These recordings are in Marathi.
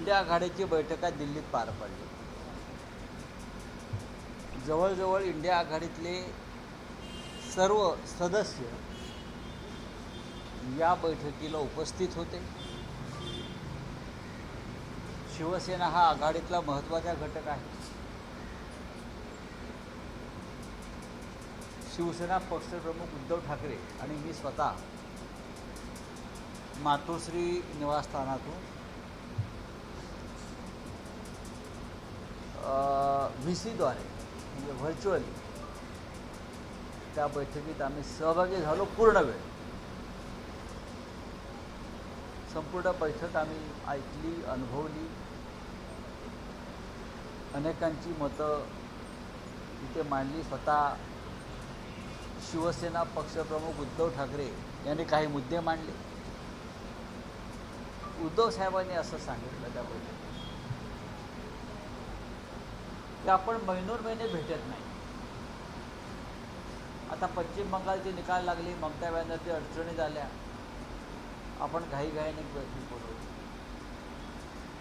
इंडिया आघाडीची बैठका दिल्लीत पार पडली. जवळजवळ इंडिया आघाडीतले सर्व सदस्य या बैठकीला उपस्थित होते. शिवसेना हा आघाडीतला महत्त्वाचा घटक आहे. शिवसेना पक्षप्रमुख उद्धव ठाकरे आणि मी स्वतः मातोश्री निवासस्थानातून VCद्वारे म्हणजे व्हर्च्युअली त्या बैठकीत आम्ही सहभागी झालो. पूर्ण वेळ संपूर्ण बैठक आम्ही ऐकली, अनुभवली. अनेकांची मतं तिथे मांडली. स्वतः शिवसेना पक्षप्रमुख उद्धव ठाकरे यांनी काही मुद्दे मांडले. उद्धव साहेबांनी असं सांगितलं त्या बैठकीत की आपण महिने भेटत नाही. आता पश्चिम बंगालचे निकाल लागले, ममता बॅनर्जी अडचणी झाल्या, आपण घाईघाईने बैठक बोलवली.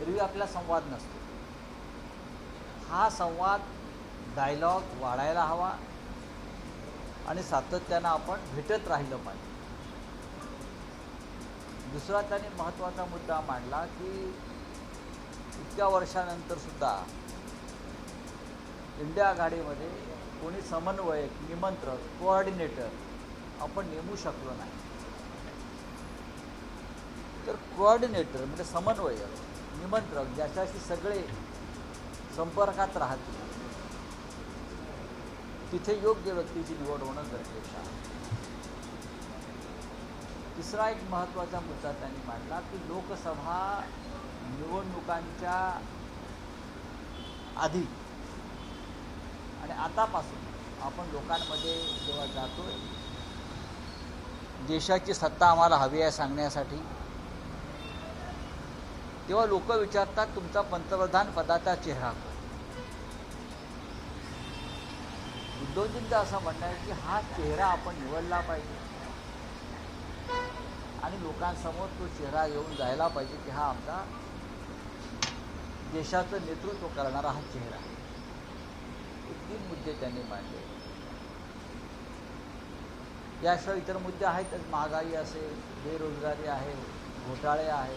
एरवी आपला संवाद नसतो. हा संवाद डायलॉग वाढायला हवा आणि सातत्यानं आपण भेटत राहिलं पाहिजे. दुसरा त्यांनी महत्त्वाचा मुद्दा मांडला की इतक्या वर्षानंतरसुद्धा इंडिया आघाडीमध्ये कोणी समन्वयक, निमंत्रक, कोऑर्डिनेटर आपण नेमू शकलो नाही. तर कोऑर्डिनेटर म्हणजे समन्वयक, निमंत्रक ज्याच्याशी सगळे संपर्कात राहतील तिथे योग्य व्यक्तीची निवड होणं गरजेचं आहे. तिसरा एक महत्त्वाचा मुद्दा त्यांनी मांडला की लोकसभा निवडणुकांच्या आधी आणि आतापासून आपण लोकांमध्ये जेव्हा जातोय, देशाची सत्ता आम्हाला हवी आहे सांगण्यासाठी, तेव्हा लोक विचारतात तुमचा पंतप्रधान पदाचा चेहरा. उद्धवजींचं असं म्हणणं आहे की हा चेहरा आपण निवडला पाहिजे आणि लोकांसमोर तो चेहरा येऊन जायला पाहिजे की हा आमचा देशाचं नेतृत्व करणारा हा चेहरा. हे 3 मुद्दे त्यांनी मांडले. याशिवाय इतर मुद्दे आहेतच. महागाई असेल, बेरोजगारी आहे, घोटाळे आहे.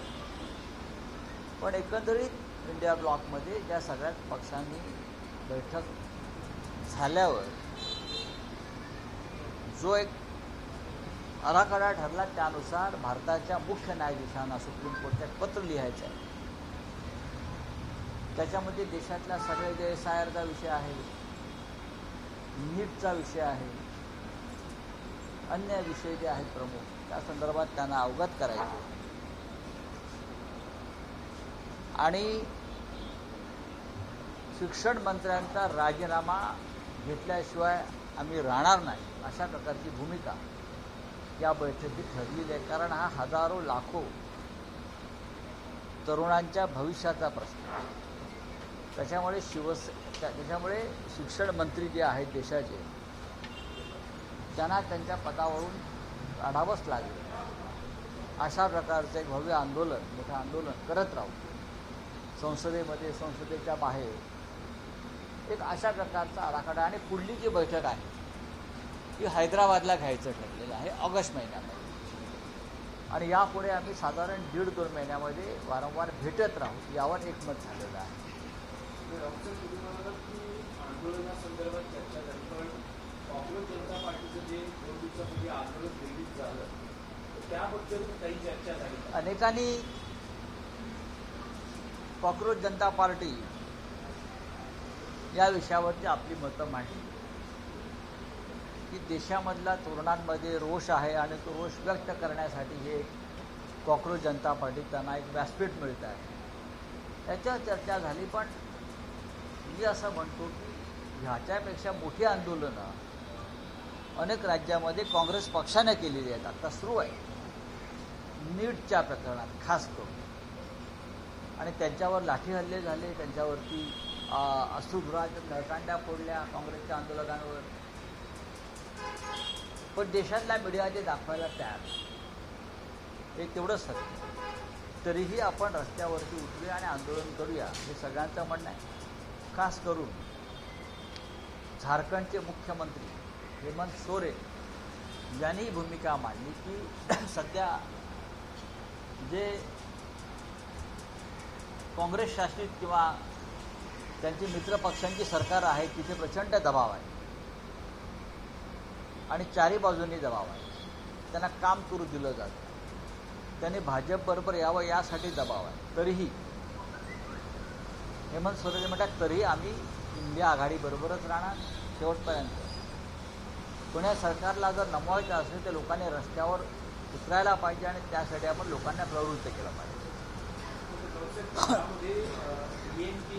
पण एकंदरीत इंडिया ब्लॉकमध्ये ज्या सगळ्याच पक्षांनी बैठक झाल्यावर जो एक आराखडा ठरला त्यानुसार भारताच्या मुख्य न्यायाधीशांना सुप्रीम कोर्टात पत्र लिहायचं आहे. त्याच्यामध्ये देशातल्या सगळे जे SIRचा विषय आहे, नीटचा विषय आहे, अन्य विषय जे आहेत प्रमुख, त्या संदर्भात त्यांना अवगत करायचे आणि शिक्षण मंत्र्यांचा राजीनामा घेतल्याशिवाय आम्ही राहणार नाही अशा प्रकारची भूमिका या बैठकीत ठरलेली आहे. कारण हा हजारो लाखो तरुणांच्या भविष्याचा प्रश्न आहे. त्याच्यामुळे शिक्षण मंत्री जे आहेत देशाचे त्यांना त्यांच्या पदावरून काढावंच लागेल. अशा प्रकारचं एक भव्य आंदोलन, मोठं आंदोलन करत राहू. संसदेमध्ये, संसदेच्या बाहेर एक अशा प्रकारचा आराखडा. आणि पुढली जी बैठक आहे ती हैदराबादला घ्यायचं ठरलेलं आहे ऑगस्ट महिन्यामध्ये. आणि यापुढे आम्ही साधारण 1.5-2 महिन्यामध्ये वारंवार भेटत राहू यावर एकमत झालेलं आहे. आंदोलनासंदर्भात चर्चा झाली, पण काँग्रेस जनता पार्टीचं जे 2 दिवसापूर्वी आंदोलन दिल्लीत झालं त्याबद्दल काही चर्चा झाली. अनेकांनी कॉक्रोच जनता पार्टी या विषयावरती आपली मतं मांडली की देशामधल्या तरुणांमध्ये रोष आहे आणि तो रोष व्यक्त करण्यासाठी हे कॉक्रोच जनता पार्टी त्यांना एक व्यासपीठ मिळत आहे. त्याच्यावर चर्चा झाली. पण मी असं म्हणतो की ह्याच्यापेक्षा मोठी आंदोलनं अनेक राज्यामध्ये काँग्रेस पक्षाने केलेली आहेत. आता सुरू आहे नीटच्या प्रकरणात खास करून. आणि त्यांच्यावर लाठी हल्ले झाले, त्यांच्यावरती अश्रुधुराच्या नळकांड्या फोडल्या काँग्रेसच्या आंदोलकांवर. पण देशातल्या मीडिया जे दाखवायला तयार हे तेवढंच सत्य. तरीही आपण रस्त्यावरती उतरूया आणि आंदोलन करूया हे सगळ्यांचं म्हणणं आहे. खास करून झारखंडचे मुख्यमंत्री हेमंत सोरेन यांनी ही भूमिका मांडली की सध्या जे काँग्रेस शासित किंवा त्यांची मित्रपक्षांची सरकार आहे तिथे प्रचंड दबाव आहे आणि चारी बाजूंनी दबाव आहे. त्यांना काम करू दिलं जातं. त्यांनी भाजपबरोबर यावं यासाठी दबाव आहे. तरीही हेमंत सोरेन म्हणतात तरीही आम्ही इंडिया आघाडीबरोबरच राहणार शेवटपर्यंत. पुण्या सरकारला जर नमवायचं असेल तर लोकांनी रस्त्यावर उतरायला पाहिजे आणि त्यासाठी आपण लोकांना प्रवृत्त केलं पाहिजे. त्यामध्ये DMK,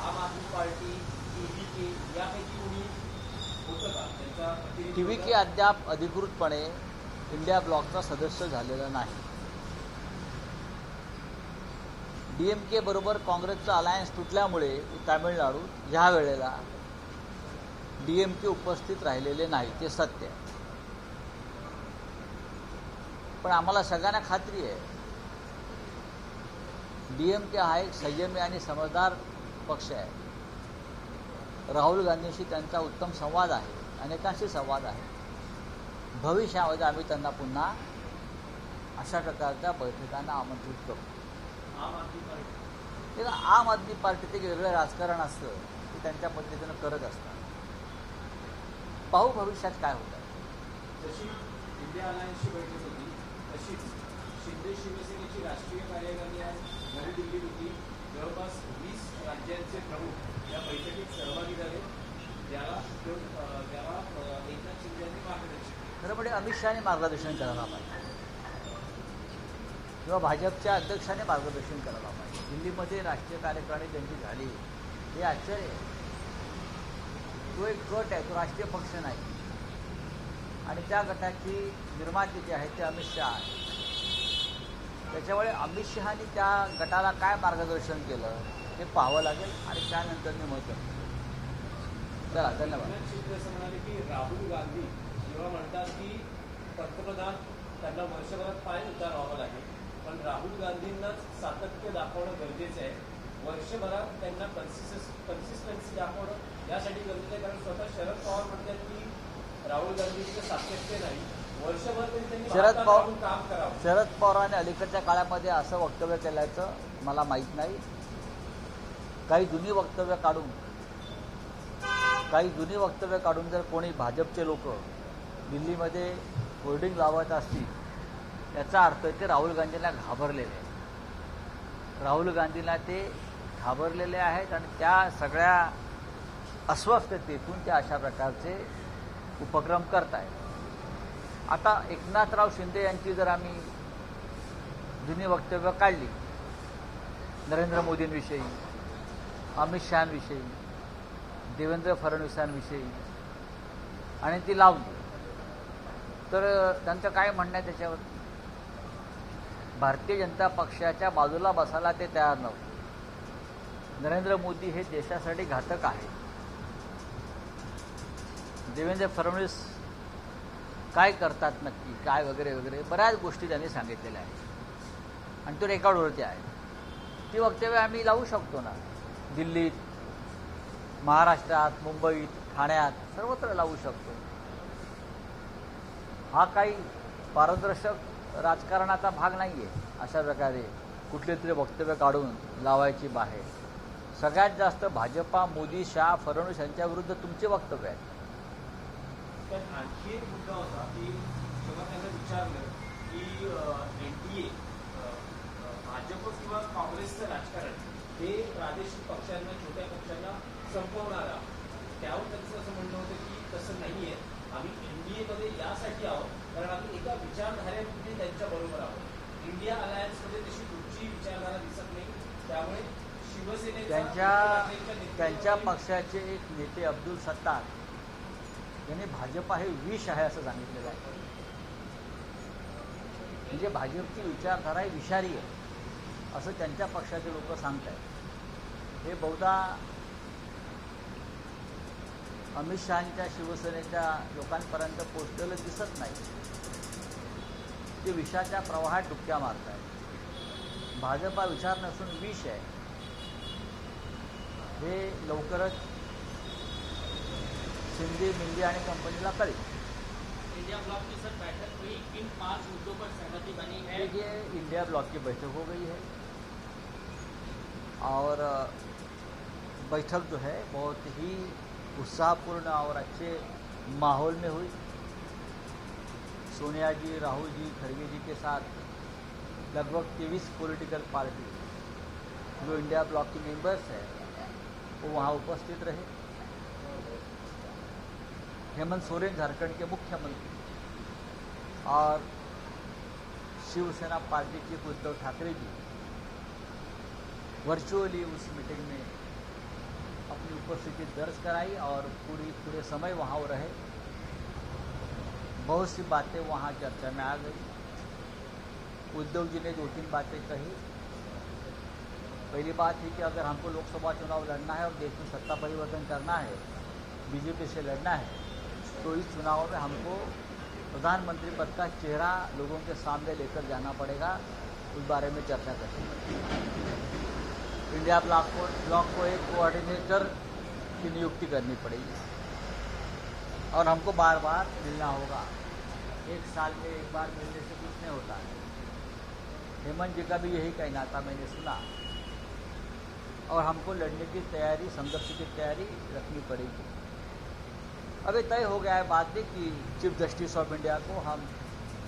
आम आदमी पार्टी, TVK यापैकी कोणी होतं का? त्यांचा TVK अद्याप अधिकृतपणे इंडिया ब्लॉकचा सदस्य झालेला नाही. DMK बरोबर काँग्रेसचं अलायन्स तुटल्यामुळे तामिळनाडू ह्या वेळेला DMK उपस्थित राहिलेले नाही, ते सत्य आहे. पण आम्हाला सगळ्यांना खात्री आहे DMK हा एक संयमी आणि समजदार पक्ष आहे. राहुल गांधींशी त्यांचा उत्तम संवाद आहे, अनेकांशी संवाद आहे. भविष्यामध्ये आम्ही त्यांना पुन्हा अशा प्रकारच्या बैठकांना आमंत्रित करू. आम आदमी पार्टी तेव्हा आम आदमी पार्टीचं एक वेगळं राजकारण असतं ते त्यांच्या पद्धतीनं करत असतात. पाहू भविष्यात काय होतं. जशी इंडिया अलायन्सची बैठक होती तशीच शिंदे शिवसेनेची राष्ट्रीय कार्यकारिणी आज नवी दिल्लीत होती. जवळपास 20 राज्यांचे प्रमुख या बैठकीत सहभागी झाले, ज्याला एकनाथ शिंदे यांनी मार्गदर्शन केलं. खरं म्हणजे अमित शहाने मार्गदर्शन करायला पाहिजे किंवा भाजपच्या अध्यक्षाने मार्गदर्शन करायला पाहिजे. दिल्लीमध्ये राष्ट्रीय कार्यकारिणी त्यांची झाली हे आश्चर्य आहे. तो एक गट आहे, तो राष्ट्रीय पक्ष नाही आणि त्या गटाची निर्माते जी आहे ते अमित शहा आहे. त्याच्यामुळे अमित शहानी त्या गटाला काय मार्गदर्शन केलं हे पाहावं लागेल आणि त्यानंतर मी मत करतो. चला धन्यवाद. एकनाथ शिंदे असं म्हणाले की राहुल गांधी जेव्हा म्हणतात की पंतप्रधान त्यांना वर्षभरात पाय उतारावं लागेल, पण राहुल गांधींनाच सातत्य दाखवणं गरजेचं आहे. वर्षभरात त्यांना कन्सिस्टन्सी दाखवणं यासाठी गरजेचं आहे, कारण स्वतः शरद पवार म्हणतात की राहुल गांधींचं सातत्य नाही. वर्षभर त्यांनी शरद पवारांनी अलीकडच्या काळामध्ये असं वक्तव्य केल्याचं मला माहीत नाही. काही जुनी वक्तव्य काढून जर कोणी भाजपचे लोक दिल्लीमध्ये होर्डिंग लावत असतील याचा अर्थ ते राहुल गांधींना घाबरलेले आहेत. राहुल गांधींना ते घाबरलेले आहेत आणि त्या सगळ्या अस्वस्थतेतून ते अशा प्रकारचे उपक्रम करत आहेत. आता एकनाथराव शिंदे यांची जर आम्ही जुनी वक्तव्य काढली नरेंद्र मोदींविषयी, अमित शहाविषयी, देवेंद्र फडणवीसांविषयी आणि ती लावली तर त्यांचं काय म्हणणं आहे त्याच्यावर? भारतीय जनता पक्षाच्या बाजूला बसायला ते तयार नव्हते. नरेंद्र मोदी हे देशासाठी घातक आहे. देवेंद्र फडणवीस काय करतात नक्की काय वगैरे वगैरे बऱ्याच गोष्टी त्यांनी सांगितलेल्या आहेत आणि तो रेकॉर्डवरती आहे. ती वक्तव्य आम्ही लावू शकतो ना, दिल्लीत, महाराष्ट्रात, मुंबईत, ठाण्यात सर्वत्र लावू शकतो. हा काही पारदर्शक राजकारणाचा भाग नाही आहे अशा प्रकारे कुठले तरी वक्तव्य काढून लावायची बाहेर. सगळ्यात जास्त भाजपा, मोदी, शहा, फडणवीस यांच्याविरुद्ध तुमचे वक्तव्य आहेत. पण आणखी एक मुद्दा होता की जेव्हा त्यांना विचारलं की NDA भाजप किंवा काँग्रेसचं राजकारण हे प्रादेशिक पक्षांना, छोट्या पक्षांना संपवणारा, त्यावर त्यांचं असं म्हणणं होतं की तसं नाही आहे. आम्ही NDA मध्ये यासाठी आहोत कारण आम्ही एका विचारधारेमध्ये त्यांच्या बरोबर आहोत. इंडिया अलायन्समध्ये तशी कुठची विचारधारा दिसत नाही. त्यामुळे शिवसेनेच्या त्यांच्या पक्षाचे एक नेते अब्दुल सत्तार यांनी भाजपा हे विष आहे असं सांगितलेलं आहे. म्हणजे भाजपची विचारधारा ही विषारी आहे असं त्यांच्या पक्षाचे लोक सांगत आहेत. हे बहुधा अमित शहांच्या शिवसेनेच्या लोकांपर्यंत पोहोचलेलं दिसत नाही. ते विषाच्या प्रवाहात डुबक्या मारत आहेत. भाजपा विचार नसून विष आहे. हे लवकरच शिंदे मिंदे आणि कंपनीला कळेल. इंडिया ब्लॉक की सर बैठक हुई, किन 5 मुद्दों पर सहमति बनी है? देखिए, इंडिया ब्लॉक की बैठक हो गई है और बैठक जो है बहुत ही उत्साहपूर्ण और अच्छे माहौल में हुई. सोनिया जी, राहुल जी, खड़गे जी के साथ लगभग 23 पॉलिटिकल पार्टी जो इंडिया ब्लॉक के मेंबर्स हैं वो वहाँ उपस्थित रहे. हेमंत सोरेन झारखंड के मुख्यमंत्री और Shiv Sena party chief Uddhav Thackeray ji virtually उस मीटिंग में अपनी उपस्थिति दर्ज कराई और पूरे समय वहाँ वो रहे. बहुत सी बातें वहाँ चर्चा में आ गई. उद्धव जी ने 2-3 बातें कही. पहली बात है कि अगर हमको लोकसभा चुनाव लड़ना है और देश में सत्ता परिवर्तन करना है, बीजेपी से लड़ना है, तो इस चुनाव में हमको प्रधानमंत्री पद का चेहरा लोगों के सामने लेकर जाना पड़ेगा. उस बारे में चर्चा करेंगे. इंडिया ब्लॉक को एक कोऑर्डिनेटर की नियुक्ति करनी पड़ेगी और हमको बार बार मिलना होगा. 1 साल में एक बार मिलने से कुछ नहीं होता है. हेमंत जी का भी यही कहना था, मैंने सुना. और हमको लड़ने की तैयारी, संघर्ष की तैयारी रखनी पड़ेगी. अभी तय हो गया है बात में कि चीफ जस्टिस ऑफ इंडिया को हम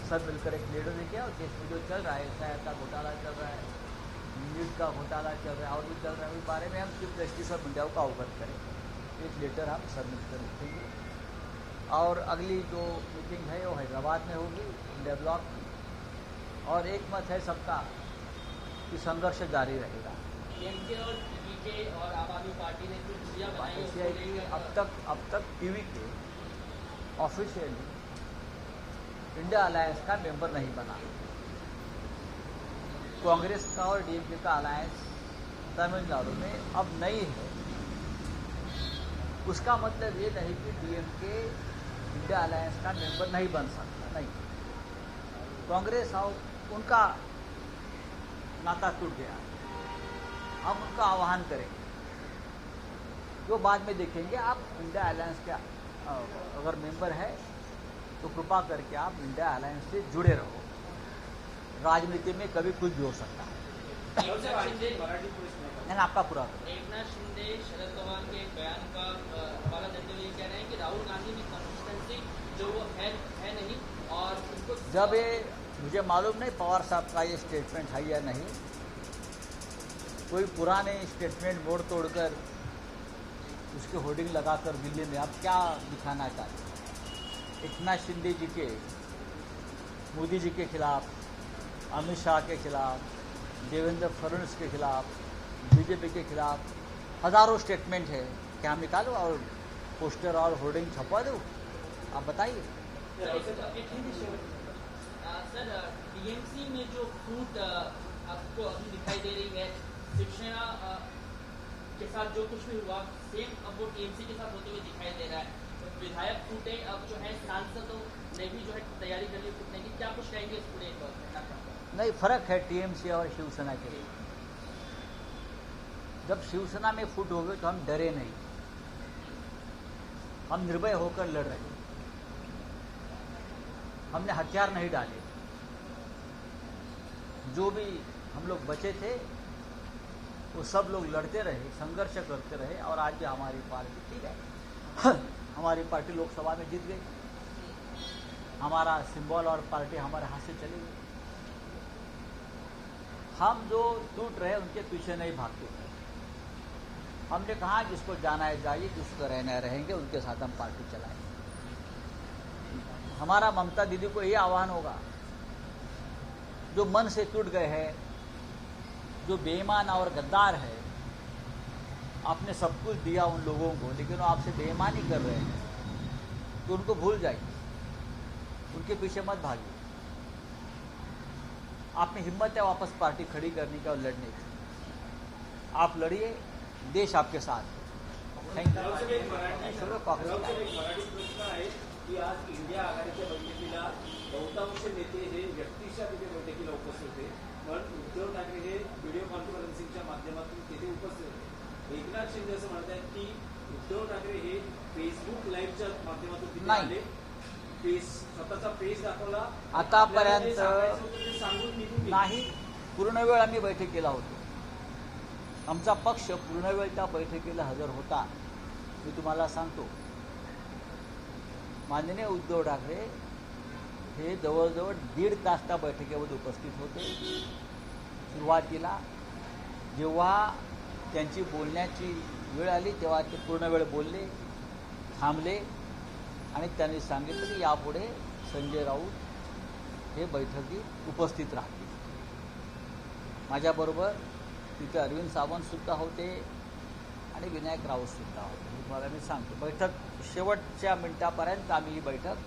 सब मिलकर एक लीडर देंगे और देश में जो चल रहा है, शायद का घोटाला चल रहा है, नीट का घोटाला चल रहा है और भी चल रहा है, उस बारे में हम चीफ जस्टिस ऑफ इंडिया को अवगत करेंगे. एक लेटर हम सबमिट कर लिखेंगे और अगली जो मीटिंग है वो हैदराबाद में होगी इंडिया ब्लॉक की. और एक मत है सबका कि संघर्ष जारी रहेगा. डीएमके और टीवीके और आम आदमी पार्टी ने कुछ दूरियां बनाई हैं, ऐसी है कि अब तक टीवीके ऑफिशियली इंडिया अलायंस का मेंबर नहीं बना. कांग्रेस का और डीएमके का अलायंस तमिलनाडु में अब नहीं है. उसका मतलब ये नहीं कि डीएमके इंडिया अलायंस का मेंबर नहीं बन सकता, नहीं. कांग्रेस और उनका नाता टूट गया. हम उनका आह्वान करेंगे, जो बाद में देखेंगे. आप इंडिया अलायंस के अगर मेंबर है तो कृपा करके आप इंडिया अलायंस से जुड़े रहो. राजनीति में कभी कुछ भी हो सकता है. एकनाथ शिंदे मैंने आपका पूरा एकनाथ शिंदे शरद पवार के एक बयान का हवाला देते हुए कह रहे हैं कि राहुल गांधी की कंसिस्टेंसी जो वो है नहीं और उनको जब ये मुझे मालूम नहीं पवार साहब का ये स्टेटमेंट है या नहीं. कोई पुराने स्टेटमेंट मोड़ तोड़कर उसके होर्डिंग लगाकर दिल्ली में आप क्या दिखाना चाहते हैं? एकनाथ शिंदे जी के, मोदी जी के खिलाफ, अमित शाह के खिलाफ, देवेंद्र फडणवीस के खिलाफ, बीजेपी के खिलाफ हजारों स्टेटमेंट है. क्या हम निकालो और पोस्टर और होर्डिंग छपवा दो? आप बताइए. सर टीएमसी में जो फूट आपको अभी दिखाई दे रही है, शिवसेना के साथ जो कुछ भी हुआ सेम अब वो टीएमसी के साथ होते हुए दिखाई दे रहा है. तो विधायक फूटे अब जो है सांसदों ने भी जो है तैयारी कर ली फूटने की. क्या कुछ कहेंगे इस पूरे घटना पर? नहीं, फर्क है टीएमसी और शिवसेना के लिए. जब शिवसेना में फूट हो गई तो हम डरे नहीं, हम निर्भय होकर लड़ रहे. हमने हथियार नहीं डाले. जो भी हम लोग बचे थे वो सब लोग लड़ते रहे, संघर्ष करते रहे और आज भी हमारी पार्टी ठीक है. हमारी पार्टी लोकसभा में जीत गई. हमारा सिंबल और पार्टी हमारे हाथ से चली गई. हम जो टूट रहे उनके पीछे नहीं भागते. हमने कहा जिसको जाना है जाइए, जिसको रहना है रहेंगे, उनके साथ हम पार्टी चलाएंगे. हमारा ममता दीदी को ये आह्वान होगा, जो मन से टूट गए हैं, जो बेईमान और गद्दार है, आपने सब कुछ दिया उन लोगों को लेकिन वो आपसे बेईमानी कर रहे हैं, तो उनको भूल जाइए, उनके पीछे मत भागिए. आप में हिम्मत है वापस पार्टी खड़ी करने की और लड़ने की, आप लड़िए, देश आपके साथ है. Thank you. मराठी प्रश्न आहे की आज इंडिया आघाडीच्या बैठकीला बहुतांश नेते हे व्यक्तिशा तिथे बैठकीला उपस्थित होते. पण उद्धव ठाकरे हे व्हिडिओ कॉन्फरन्सिंगच्या माध्यमातून तिथे उपस्थित होते. एकनाथ शिंदे असं म्हणतात की उद्धव ठाकरे हे फेसबुक लाईव्हच्या माध्यमातून तिथे नाही. आले, स्वतःचा फेस दाखवला, आतापर्यंत आपल्याला जे सांगायचं होतं ते सांगून निघून गेले. नाही. पूर्ण वेळ आम्ही बैठकीला होतो. आमचा पक्ष पूर्ण वेळ त्या बैठकीला हजर होता. मी तुम्हाला सांगतो, माननीय उद्धव ठाकरे हे जवळजवळ 1.5 तास त्या बैठकीमध्ये उपस्थित होते. सुरुवातीला जेव्हा त्यांची बोलण्याची वेळ आली तेव्हा ते पूर्ण वेळ बोलले, थांबले आणि त्यांनी सांगितलं की यापुढे संजय राऊत हे बैठकीत उपस्थित राहतील. माझ्याबरोबर तिथे अरविंद सावंतसुद्धा होते आणि विनायक राऊतसुद्धा होते. तुम्हाला मी सांगतो, बैठक शेवटच्या मिनिटापर्यंत आम्ही ही बैठक